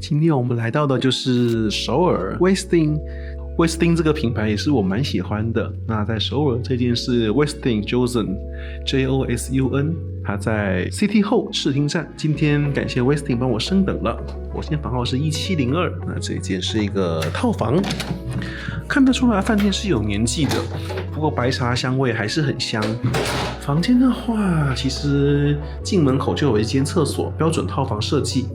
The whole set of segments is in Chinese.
今天我們來到的就是首爾 Westin 這個品牌也是我蠻喜歡的。那在首爾這間是 Westin Joseon Josun， 它在 City Hall 視聽站。今天感謝 Westin 幫我升等了，我现在房號是1702。那這一間是一個套房，看得出來飯店是有年紀的，不過白茶香味還是很香。房間的話，其實進門口就有一間廁所，標準套房設計。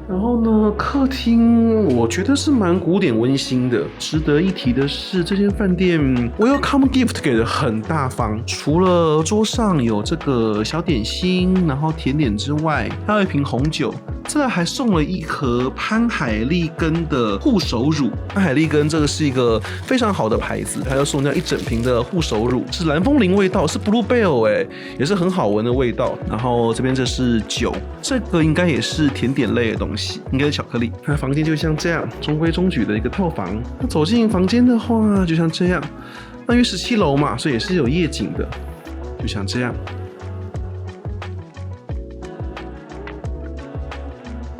然後呢，客廳我覺得是蠻古典溫馨的。值得一提的是，這間飯店 Welcome Gift 給的很大方，除了桌上有這個小點心，然後甜點之外，還有一瓶紅酒，再來還送了一盒潘海利根的護手乳。潘海利根這個是一個非常好的牌子，它又送這樣一整瓶的護手乳，是藍風鈴味道，是 Bluebell 也是很好聞的味道。然後這邊這是酒，這個應該也是甜點類的東西。應該是巧克力。那房間就像這樣，中規中矩的一個套房。那走進房間的話，就像這樣。那因為17樓嘛，所以也是有夜景的，就像這樣。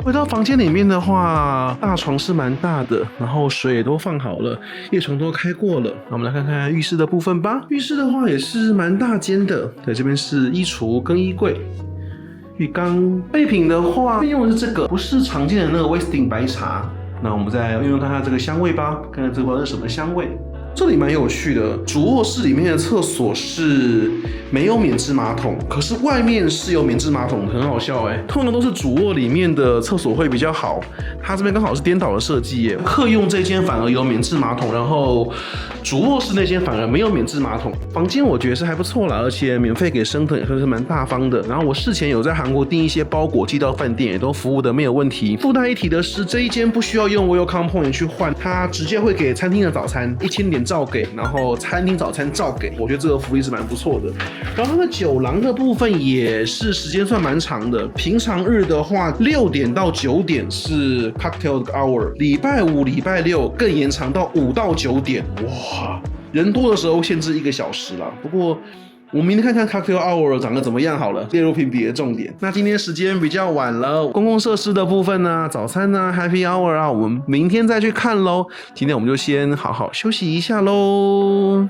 回到房間裡面的話，大床是蠻大的，然後水也都放好了，夜床都開過了。那我們來看看浴室的部分吧。浴室的話也是蠻大間的，对，這邊是衣櫥跟衣櫃。浴缸備品的話，用的是這個，不是常見的那個 Westin 白茶。那我們再用用看看這個香味吧，看看這個是什麼香味。這裡蠻有趣的，主臥室裡面的廁所是沒有免治馬桶，可是外面是有免治馬桶，很好笑通常都是主臥裡面的廁所會比較好，它這邊剛好是顛倒的設計耶。客用這間反而有免治馬桶，然後主臥室那間反而沒有免治馬桶。房間我覺得是還不錯啦，而且免費給升等也算是蠻大方的。然後我事前有在韓國訂一些包裹寄到飯店，也都服務的沒有問題。附帶一提的是，這一間不需要用 Welcome Point 去換，它直接會給餐廳的早餐1000點照給，然後餐廳早餐照給，我覺得這個福利是蠻不錯的。然后它的酒廊的部分也是時間算蠻長的，平常日的話6點到9點是 cocktail hour， 禮拜5、禮拜6更延長到5到9點，哇！人多的時候限制1個小時啦。不過我们明天看看 cocktail hour 長得怎麼樣好了，列入評比的重點。那今天時間比較晚了，公共設施的部分呢，早餐呢 Happy Hour 啊，我們明天再去看咯。今天我們就先好好休息一下咯。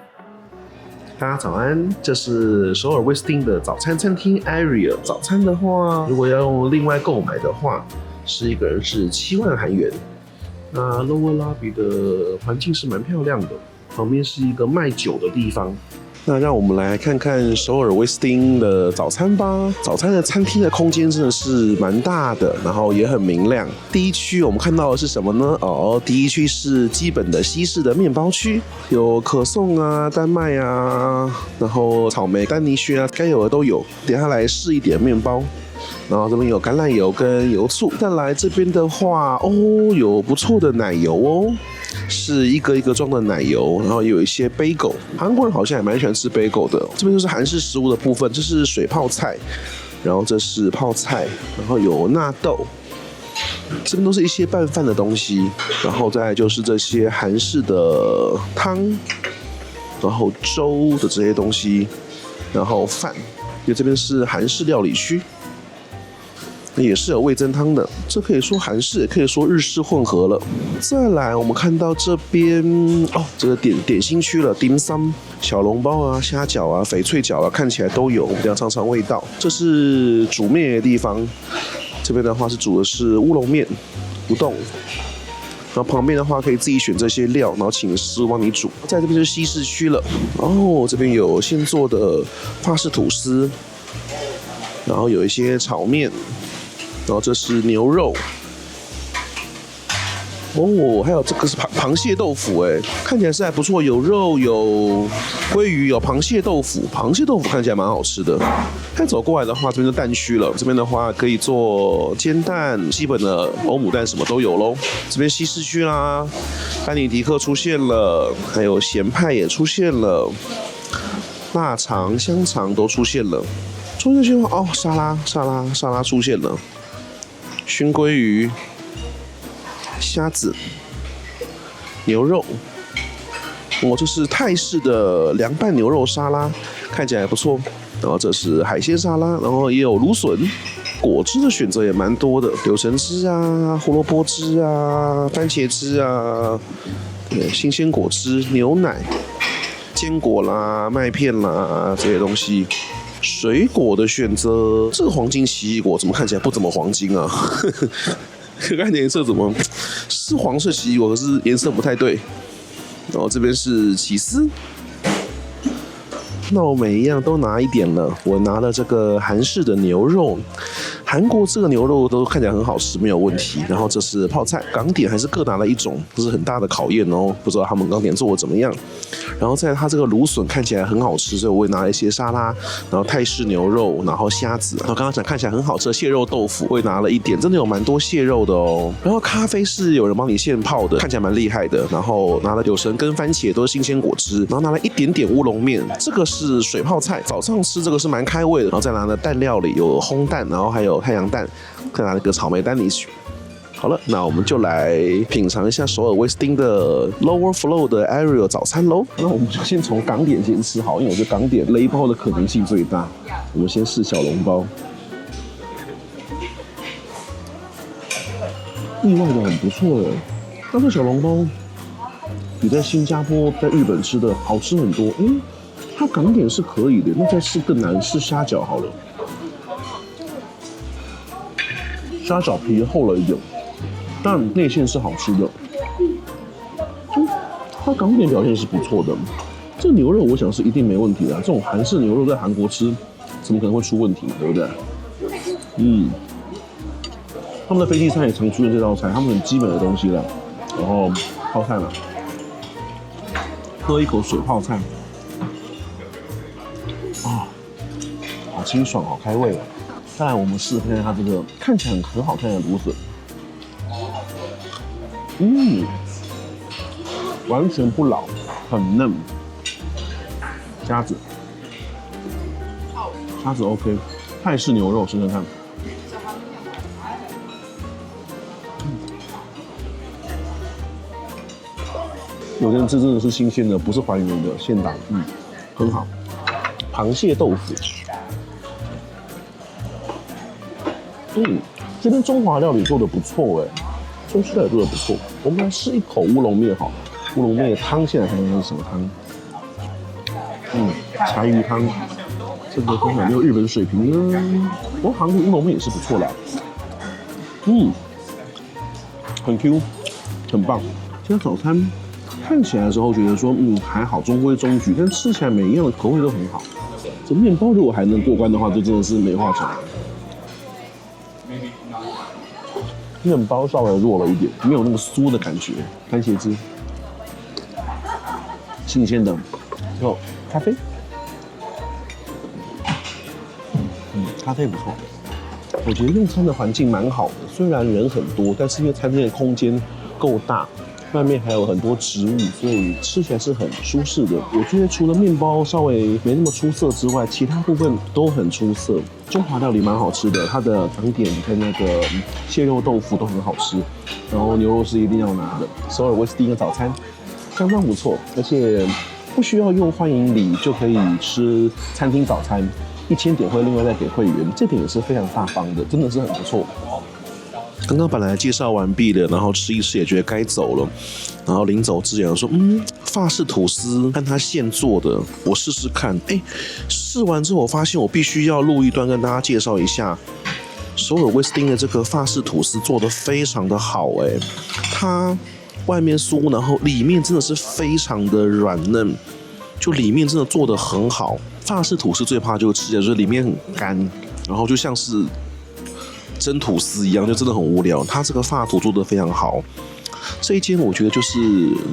大家早安，這是首爾 Westin 的早餐餐廳 Area。早餐的話，如果要用另外購買的話，是一個人是7萬韓元。那 Lower Lobby 的環境是蠻漂亮的，旁邊是一個賣酒的地方。那讓我們來看看首爾 Westin 的早餐吧。早餐的餐廳的空間真的是蠻大的，然後也很明亮。第一區我們看到的是什麼呢？第一區是基本的西式的麵包區，有可頌啊、丹麥啊，然後草莓、丹尼靴啊，該有的都有。等一下來試一點麵包。然後這邊有橄欖油跟油醋。再來這邊的話，有不錯的奶油哦。是一個一個裝的奶油，然後也有一些bagel。韓國人好像也蠻喜歡吃bagel的。這邊就是韓式食物的部分，這是水泡菜，然後這是泡菜，然後有納豆。這邊都是一些拌飯的東西，然後再來就是這些韓式的湯，然後粥的這些東西，然後飯。因為這邊是韓式料理區。也是有味噌湯的，這可以說韓式，也可以說日式混合了。再來，我們看到這邊這個點心區了，dim sum，小籠包啊、蝦餃啊、翡翠餃啊，看起來都有，我們等一下嘗嘗味道。這是煮麵的地方，這邊的話是煮的是烏龍麵、烏冬，然後旁邊的話可以自己選這些料，然後請師傅幫你煮。在這邊就是西式區了，這邊有現做的法式吐司，然後有一些炒麵。然後這是牛肉，還有這個是螃蟹豆腐，看起來是還不錯，有肉、有鮭魚、有螃蟹豆腐。螃蟹豆腐看起來蠻好吃的。再走過來的話，這邊就蛋區了。這邊的話可以做煎蛋，基本的歐姆蛋什麼都有咯。這邊西式區啦，班尼迪克出現了，還有鹹派也出現了，臘腸、香腸都出現了。中間的話，沙拉出現了。燻鮭魚、蝦子、牛肉，這是泰式的涼拌牛肉沙拉，看起來還不錯。然後這是海鮮沙拉，然後也有蘆筍，果汁的選擇也蠻多的，柳橙汁啊、胡蘿蔔汁啊、番茄汁啊，對，新鮮果汁、牛奶、堅果啦、麥片啦這些東西。水果的選擇，這個黃金奇異果怎麼看起來不怎麼黃金啊？可看顏色怎麼是黃色奇異果，可是顏色不太對。然後這邊是起司。那我每一樣都拿一點了，我拿了這個韓式的牛肉，韓國這個牛肉都看起來很好吃，沒有問題。然後這是泡菜，港點還是各拿了一種，不是很大的考驗哦，不知道他們港點做的怎麼樣。然後在它這個蘆筍看起來很好吃，所以我也拿了一些沙拉，然後泰式牛肉，然後蝦子，然後剛剛講看起來很好吃的蟹肉豆腐，我也拿了一點，真的有蠻多蟹肉的哦。然後咖啡是有人幫你現泡的，看起來蠻厲害的。然後拿了柳橙跟番茄都是新鮮果汁，然後拿了一點點烏龍麵，這個是水泡菜，早上吃這個是蠻開胃的。然後再拿了蛋料理，有烘蛋，然後還有太陽蛋，再拿了個草莓丹尼曲。好了，那我們就來品嘗一下首爾威斯汀的 Lower Flow 的 Ariel 早餐嘍。那我們就先從港點先吃好，因为我覺得港點雷包的可能性最大。我們先試小籠包，意外的很不錯耶。但是小籠包比在新加坡、在日本吃的好吃很多。它港點是可以的，那再試更難，試蝦餃好了。蝦餃皮厚了一點。但內餡是好吃的，它港點表現是不錯的。這個牛肉我想是一定沒問題的，這種韓式牛肉在韓國吃，怎麼可能會出問題，對不對？他們的飛機餐也常出現這道菜，他們很基本的東西了。然後泡菜了，喝一口水泡菜，好清爽，好開胃。再來我們試看看它這個看起來很好看的蘆筍。完全不老，很嫩。蝦子 OK， 泰式牛肉試試看。有些人吃真的是新鮮的，不是還原的现打，很好。螃蟹豆腐，这邊中華料理做的不錯哎。中式料理做的不錯，我們來試一口烏龍麵好了。烏龍麵的湯現在看看是什麼湯？柴魚湯，這個根本沒有日本水平呢。不過韓國烏龍麵也是不錯啦。很 Q， 很棒。今天早餐看起來的時候覺得說，還好，中規中矩，但吃起來每一樣的口味都很好。這麵包如果還能過關的話，就真的是沒話講。麵包稍微弱了一點，沒有那個酥的感覺。番茄汁，新鮮的，然後咖啡，咖啡不錯。我覺得用餐的環境蠻好的，雖然人很多，但是因為餐廳的空間夠大，外面還有很多植物，所以吃起來是很舒適的。我覺得除了麵包稍微沒那麼出色之外，其他部分都很出色。中華料理蠻好吃的，它的港點跟那個蟹肉豆腐都很好吃，然後牛肉是一定要拿的。首爾威斯汀的早餐相當不錯，而且不需要用歡迎禮就可以吃餐廳早餐，1000點會另外再給會員，這點也是非常大方的，真的是很不錯。剛剛本來介紹完畢了，然後吃一吃也覺得該走了，然後臨走之前說，法式吐司看他現做的，我試試看。試完之後我發現我必須要錄一段跟大家介紹一下，首爾威斯汀的這個法式吐司做得非常的好，它外面酥，然後裡面真的是非常的軟嫩，就裡面真的做得很好。法式吐司最怕就是吃起來就是裡面很乾，然後就像是蒸吐司一樣，就真的很無聊。它這個法吐做得非常好。這一間我覺得就是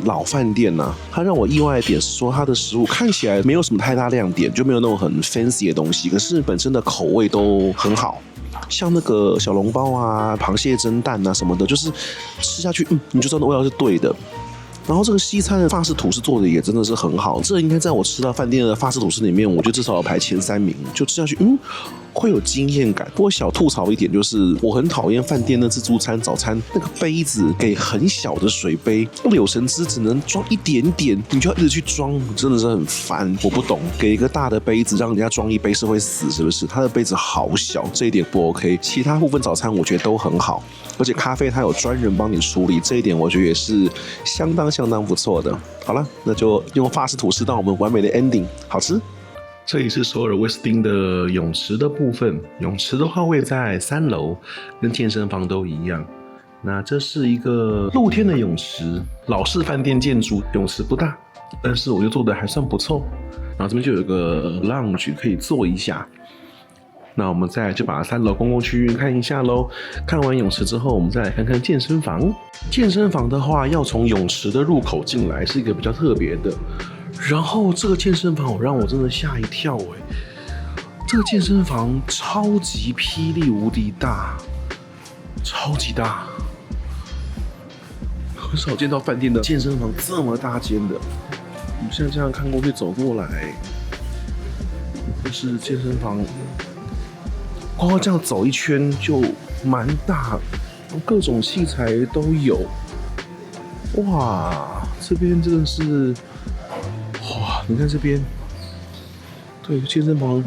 老飯店吶，它讓我意外的點是說它的食物看起來沒有什麼太大亮點，就沒有那種很 fancy 的東西，可是本身的口味都很好。像那個小籠包啊、螃蟹蒸蛋啊什麼的，就是吃下去，你就知道那味道是對的。然後這個西餐的法式吐司做的也真的是很好，這應該在我吃到飯店的法式吐司裡面，我覺得至少要排前3名。就吃下去，會有經驗感。不過小吐槽一點就是，我很討厭飯店的自助餐早餐那個杯子給很小的水杯，柳橙汁只能裝一點點，你就要一直去裝，真的是很煩。我不懂，給一個大的杯子讓人家裝一杯是會死是不是？他的杯子好小，這一點不 OK。其他部分早餐我覺得都很好，而且咖啡它有專人幫你處理，這一點我覺得也是相當不錯的。好了，那就用法式吐司當我們完美的 ending， 好吃。這裡是首爾威斯汀的泳池的部分，泳池的話位在3樓，跟健身房都一樣。那這是一個露天的泳池，老式飯店建築，泳池不大，但是我覺得做的還算不錯。然後這邊就有一個 lounge 可以坐一下。那我們再來就把3樓公共區域看一下咯。看完泳池之後，我們再來看看健身房。健身房的話，要從泳池的入口進來，是一個比較特別的。然後這個健身房让我真的嚇一跳這個健身房超級霹靂無敵大，超級大，很少見到飯店的健身房這麼大間的。我們現在這樣看過去走過來，這是健身房，光光這樣走一圈就蠻大，各種器材都有。哇，這邊真的是。哇，你看這邊，对，健身房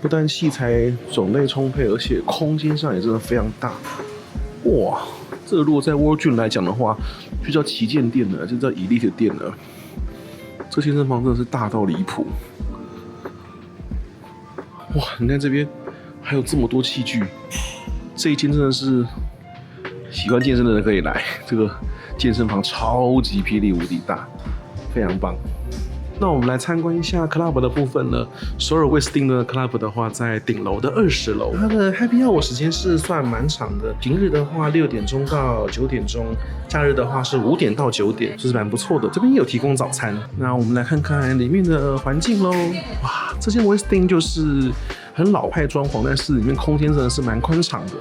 不但器材種類充沛，而且空間上也真的非常大。哇，這個如果在 World Gym 來講的話，就叫旗艦店了，就叫 Elite 店了。這健身房真的是大到離譜。哇，你看這邊還有這麼多器具，這一間真的是喜歡健身的人可以來。這個健身房超級霹靂無敵大，非常棒。那我們來參觀一下 club 的部分了。首爾威斯汀的 club 的話，在頂樓的20樓，它的 happy hour 時間是算蠻長的。平日的話6點鐘到9點鐘，假日的話是5點到9點，就是蠻不錯的。這邊也有提供早餐。那我們來看看裡面的環境嘍。哇，這間威斯汀就是很老派裝潢，但是裡面空間真的是蠻寬敞的。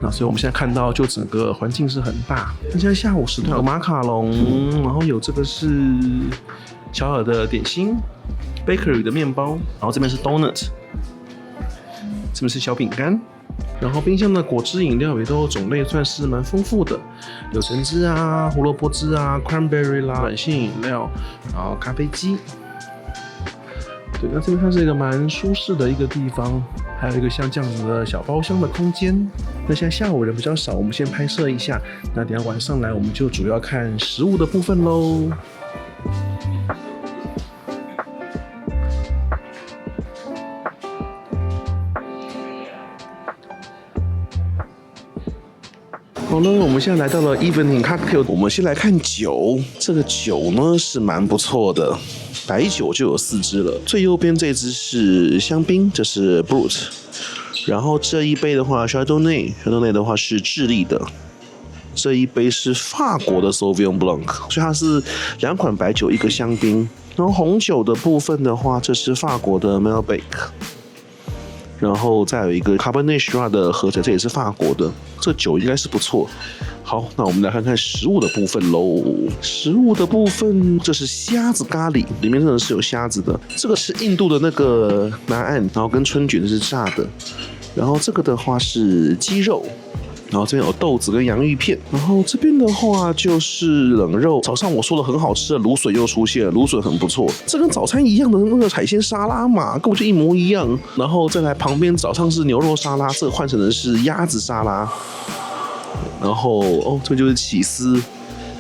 那所以我們現在看到，就整個環境是很大。現在下午时段有馬卡龍，然後有這個是小小的點心 ，bakery 的麵包，然後這邊是 donut， 這邊是小餅乾，然後冰箱的果汁飲料也都種類算是蠻豐富的，柳橙汁啊、胡蘿蔔汁啊、cranberry 啦、軟性飲料，然後咖啡機。對，那這邊它是一個蠻舒適的一個地方，還有一個像這樣子的小包廂的空間。那現在下午人比較少，我們先拍攝一下。那等一下晚上來，我們就主要看食物的部分嘍。好了，我們現在來到了 Evening Cocktail。我們先來看酒，這個酒呢是蠻不錯的，白酒就有4支了。最右邊這支是香檳，這是 Brut。然後這一杯的話 Chardonnay 的話是智利的，這一杯是法國的 Sauvignon Blanc， 所以它是2款白酒1個香檳。然後紅酒的部分的話，這是法國的 Malbec。然後再有一個 Cabernet Shiraz 的合成，這也是法國的，這酒應該是不錯。好，那我們來看看食物的部分嘍。食物的部分，這是蝦子咖喱，裡面真的是有蝦子的。這個是印度的那個南岸，然後跟春捲是炸的。然後這個的話是雞肉。然後這邊有豆子跟洋芋片，然後這邊的話就是冷肉。早上我說的很好吃的蘆筍又出現了，蘆筍很不錯，這跟早餐一樣的那個海鮮沙拉嘛，跟我就一模一樣。然後再來旁邊早上是牛肉沙拉，這個換成的是鴨子沙拉。然後這邊就是起司，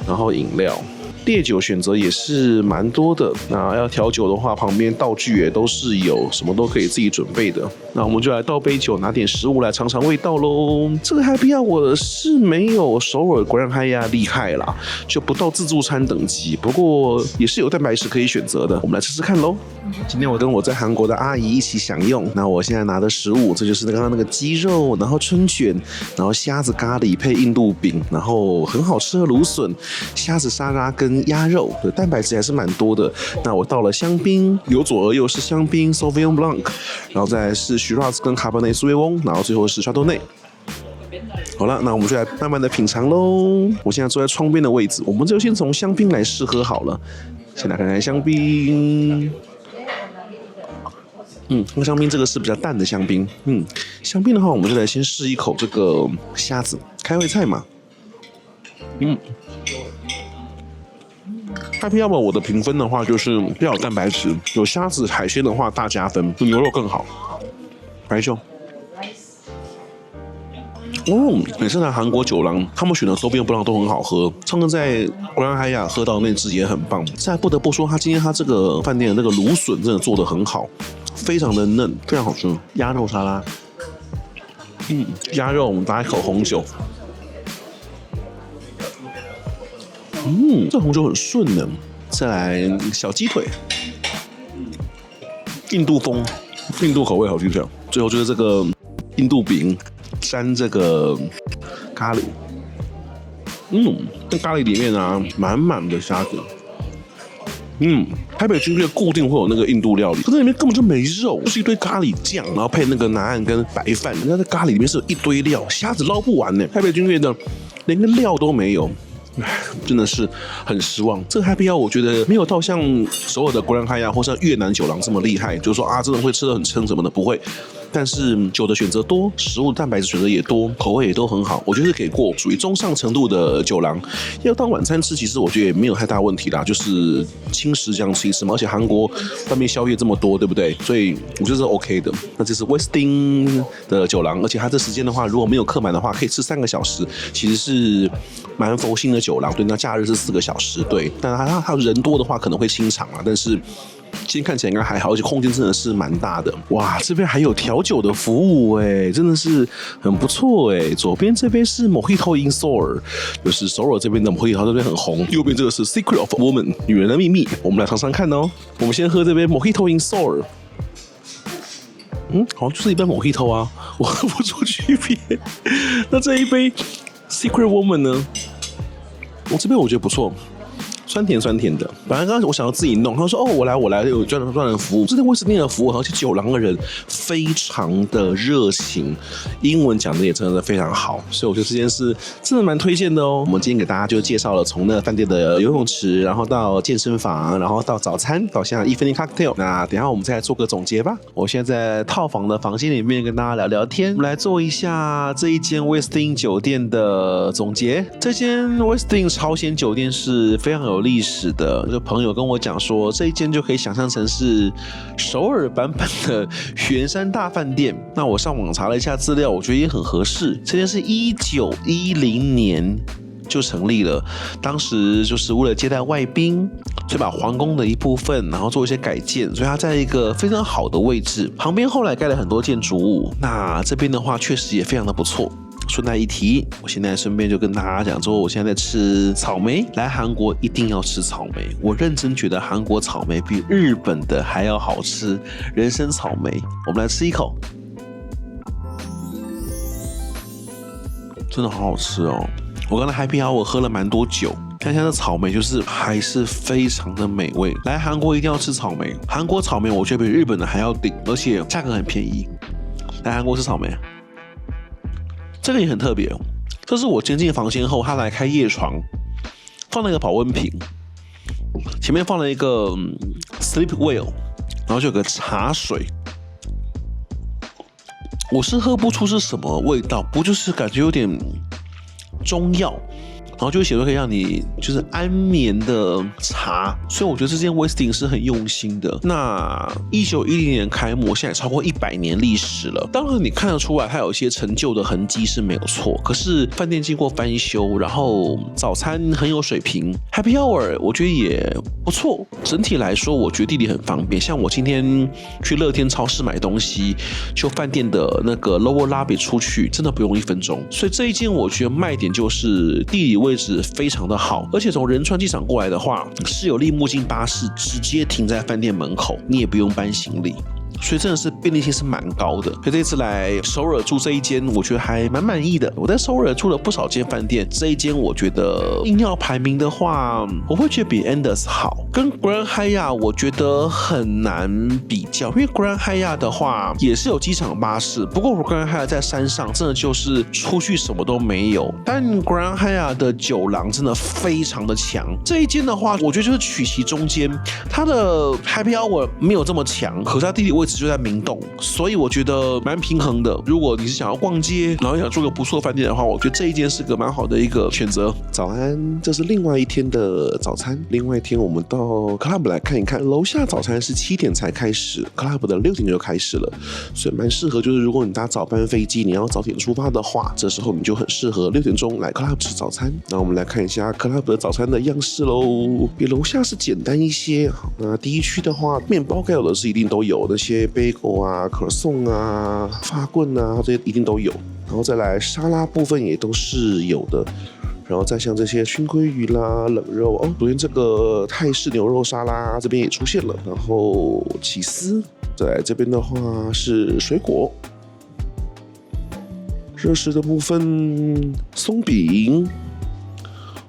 然後飲料。烈酒選擇也是蠻多的，那要調酒的話，旁邊道具也都是有，什麼都可以自己準備的。那我們就來倒杯酒，拿點食物來嘗嘗味道嘍。這個 Happy Hour 是沒有首爾Grand Hyatt厲害啦，就不到自助餐等級，不過也是有蛋白質可以選擇的。我們來吃吃看嘍。今天我跟我在韓國的阿姨一起享用，那我現在拿的食物，這就是剛剛那個雞肉，然後春捲，然後蝦子咖喱配印度餅，然後很好吃的蘆筍、蝦子沙拉跟鴨肉，對，蛋白質還是蠻多的。那我倒了香檳，由左而右是香檳 Sauvignon Blanc， 然後再來是 Shiraz 跟 Cabernet Sauvignon， 然後最後是 Chardonnay。好了，那我們就來慢慢的品嘗嘍。我現在坐在窗邊的位置，我們就先從香檳來試喝好了。先來看看香檳。那香檳這個是比較淡的香檳。香檳的話，我们就來先試一口這個蝦子，開胃菜嘛。Happy Hour 我的評分的話，就是要有蛋白質，有蝦子、海鮮的話大加分，比牛肉更好。白酒。每次來韓國酒廊，他們選的周邊不讓都很好喝。上次在Grand Hyatt喝到那支也很棒。再不得不說，今天他這個飯店的那個蘆筍真的做得很好，非常的嫩，非常好吃。鴨肉沙拉，鴨肉我們搭一口紅酒，這紅酒很順的。再來小雞腿，印度風，印度口味好雞腿。最後就是這個印度餅。沾這個咖喱，那咖喱裡面啊，滿滿的蝦子。台北君悅固定會有那個印度料理，可是裡面根本就沒肉，就是一堆咖喱醬，然後配那個南岸跟白飯。人家在咖喱裡面是有一堆料，蝦子撈不完呢。台北君悅的連個料都沒有，真的是很失望。這個 Happy Hour 我覺得沒有到像所有的Grand Hyatt或像越南酒廊這麼厲害，就是說啊，真的會吃得很撐什麼的，不會。但是酒的選擇多，食物蛋白質選擇也多，口味也都很好，我覺得是可以過，屬於中上程度的酒廊。要當晚餐吃，其實我覺得也沒有太大問題啦，就是輕食這樣吃一吃嘛。而且韓國外面宵夜這麼多，對不對？所以我覺得是 OK 的。那這是 Westin 的酒廊，而且它這時間的話，如果沒有客滿的話，可以吃3個小時，其實是蠻佛心的酒廊。對，那假日是4個小時，對。但它人多的話可能會清場啦，但是今天看起來應該還好，而且空間真的是蠻大的。哇，這邊還有調酒的服務哎，真的是很不錯哎。左邊這邊是 Mojito in Seoul， 就是首爾這邊的 Mojito 這邊很紅。右邊這個是 Secret of Woman， 女人的秘密。我們來嘗嘗看哦。我們先喝這邊 Mojito in Seoul。好像就是一般 Mojito 啊，我喝不出區別。那這一杯 Secret Woman 呢？這杯我覺得不錯。酸甜酸甜的，本來剛剛我想要自己弄，他說我來，有專人服務。这店威斯汀的服務，而且酒廊的人非常的熱情，英文講的也真的非常好，所以我覺得這件事真的蠻推薦的哦。我們今天給大家就介紹了從那個飯店的游泳池，然後到健身房，然後到早餐，到現在 evening cocktail。那等一下我們再來做個總結吧。我現在在套房的房間裡面跟大家聊聊天，我們來做一下這一間威斯汀酒店的總結。這間威斯汀朝鮮酒店是非常有歷史的，就朋友跟我講說，這一間就可以想象成是首爾版本的圓山大飯店。那我上網查了一下資料，我覺得也很合適。這間是1910年就成立了，當時就是為了接待外賓，所以把皇宮的一部分，然後做一些改建，所以它在一個非常好的位置。旁邊後來蓋了很多建築物，那這邊的話確實也非常的不錯。順帶一提，我現在順便就跟大家講說，我現在在吃草莓。來韓國一定要吃草莓，我認真覺得韓國草莓比日本的還要好吃。人參草莓，我們來吃一口，真的好好吃哦！我剛才 Happy Hour 我喝了蠻多酒，看一下這草莓就是還是非常的美味。來韓國一定要吃草莓，韓國草莓我覺得比日本的還要頂，而且價格很便宜。來韓國吃草莓。這個也很特別哦，這是我進房間後，他來開夜床，放了一個保溫瓶，前面放了一個sleep well， 然後就有個茶水，我是喝不出是什麼味道，不就是感覺有點中藥。然後就會寫說可以讓你就是安眠的茶，所以我覺得這間 Westin 是很用心的。那1910年開幕，現在超過100年歷史了。當然你看得出來它有一些陳舊的痕跡是沒有錯，可是飯店經過翻修，然後早餐很有水平 ，Happy Hour 我覺得也不錯。整體來說，我覺得地理很方便。像我今天去樂天超市買東西，就飯店的那個 Lower Lobby 出去，真的不用1分鐘。所以這一間我覺得賣點就是地理位置非常的好，而且從仁川機場過來的話，是有立木金巴士直接停在飯店門口，你也不用搬行李。所以真的是便利性是蠻高的。所以這次來首爾住這一間，我覺得還蠻滿意的。我在首爾住了不少間飯店，這一間我覺得硬要排名的話，我會覺得比 Andaz 好。跟 Grand Hyatt 我覺得很難比較，因為 Grand Hyatt 的話也是有機場巴士，不過 Grand Hyatt 在山上，真的就是出去什麼都沒有。但 Grand Hyatt 的酒廊真的非常的強。這一間的話，我覺得就是取其中間，它的 Happy Hour 沒有這麼強，可是它地理位位置就在明洞，所以我覺得蠻平衡的。如果你是想要逛街，然後想住個不錯的飯店的話，我覺得這一間是個蠻好的一個選擇。早安，這是另外一天的早餐。另外一天我們到 Club 來看一看，樓下早餐是7點才開始 ，Club 的6點就開始了，所以蠻適合。就是如果你搭早班飛機，你要早點出發的話，這時候你就很適合6點鐘來 Club 吃早餐。那我們來看一下 Club 的早餐的樣式嘍，比樓下是簡單一些。那第一區的話，麵包該有的是一定都有，那些 bagel 啊、可頌啊、法棍啊，這些一定都有。然後再來沙拉部分也都是有的。然後再像這些熏鮭魚啦、冷肉哦，昨天這個泰式牛肉沙拉這邊也出現了。然後起司，在這邊的話是水果。熱食的部分鬆餅，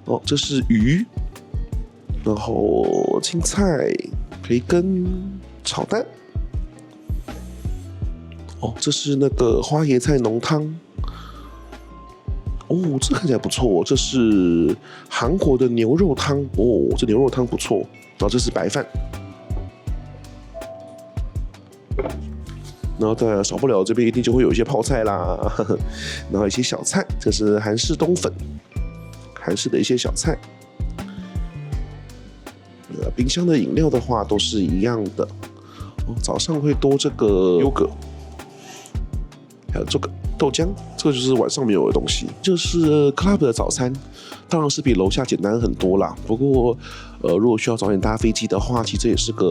哦，這是魚，然後青菜、培根、炒蛋，哦，這是那個花椰菜濃湯，哦，這看起來不錯，這是韓國的牛肉湯，哦，這牛肉湯不錯，然後這是白飯。然後當然少不了這邊一定就會有一些泡菜啦，然後一些小菜，這是韓式冬粉，韓式的一些小菜。冰箱的飲料的話都是一樣的，早上會多這個優格，還有這個豆漿，這個就是晚上沒有的東西。就是 Club 的早餐，當然是比樓下簡單很多啦。不過，如果需要早點搭飛機的話，其實這也是個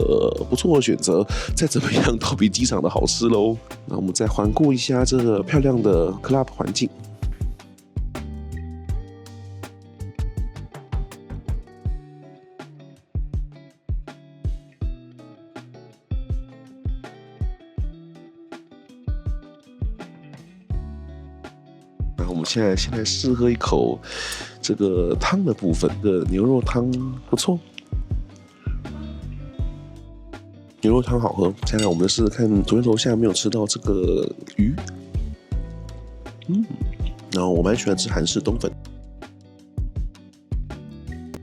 不錯的選擇。再怎麼樣都比機場的好吃嘍。那我們再環顧一下這個漂亮的 Club 環境。那我們现在試喝一口這個湯的部分，這個牛肉湯不錯，牛肉湯好喝。現在我們試試看，昨天樓下沒有吃到這個魚，然後我蠻喜歡吃韓式冬粉，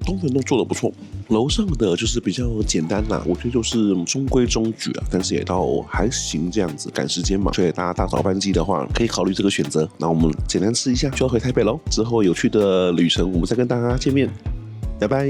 冬粉都做得不錯。樓上的就是比較簡單啦，我覺得就是中規中矩啊，但是也倒還行這樣子，趕時間嘛，所以大家搭早班機的話，可以考慮這個選擇。那我們簡單吃一下，就要回台北嘍。之後有趣的旅程，我們再跟大家見面，拜拜。